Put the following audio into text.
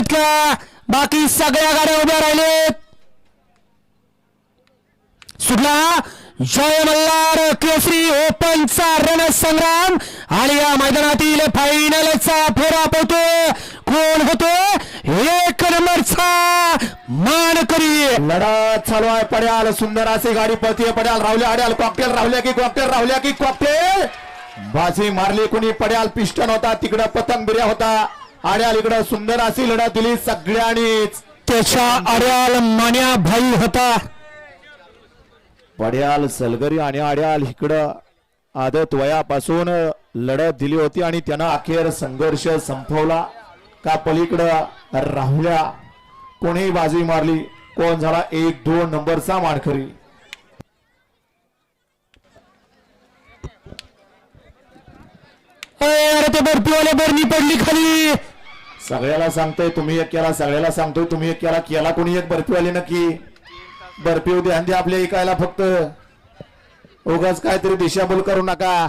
घेतलं. बाकी सगळ्या गाड्या उभ्या राहिलेत. सुटला जय मल्हार केसरी ओपनचा रणसंग्राम आणि या मैदानातील फायनलचा फेरा पोहतो. कोण होतो एक नंबरचा मानकरी. लढत चालू आहे. पड्याल सुंदर अशी गाडी पळतीये. पड्याल रावल्या अड्याल कॉकटेल रावल्या की कॉकटेल रावल्या की कॉकटेल. बाजी मारली कुणी. पड्याल पिस्टन होता तिकडं पतंग बिर्या होता. अड्याल इकडं सुंदर अशी लढत दिली सगळ्यांनीच. त्याच्या अड्याल मान्या भाई होता. पड्याल सलगरी आणि अड्याल इकडं आदत वयापासून लढत दिली होती आणि त्यानं अखेर संघर्ष संपवला. का पलीकडं राहुल्या कोणी बाजी मारली. कोण झाला 1-2 नंबरचा मानकरी. अरे ते बर्फीवाले बरणी पडली खाली. सगळ्याला सांगतोय तुम्ही एक केला. सगळ्याला सांगतोय तुम्ही एक केला. केला कोणी एक बर्फीवाले नक्की. बर्फी उद्या आपल्या ऐकायला फक्त उगाच काहीतरी दिशाभूल करू नका.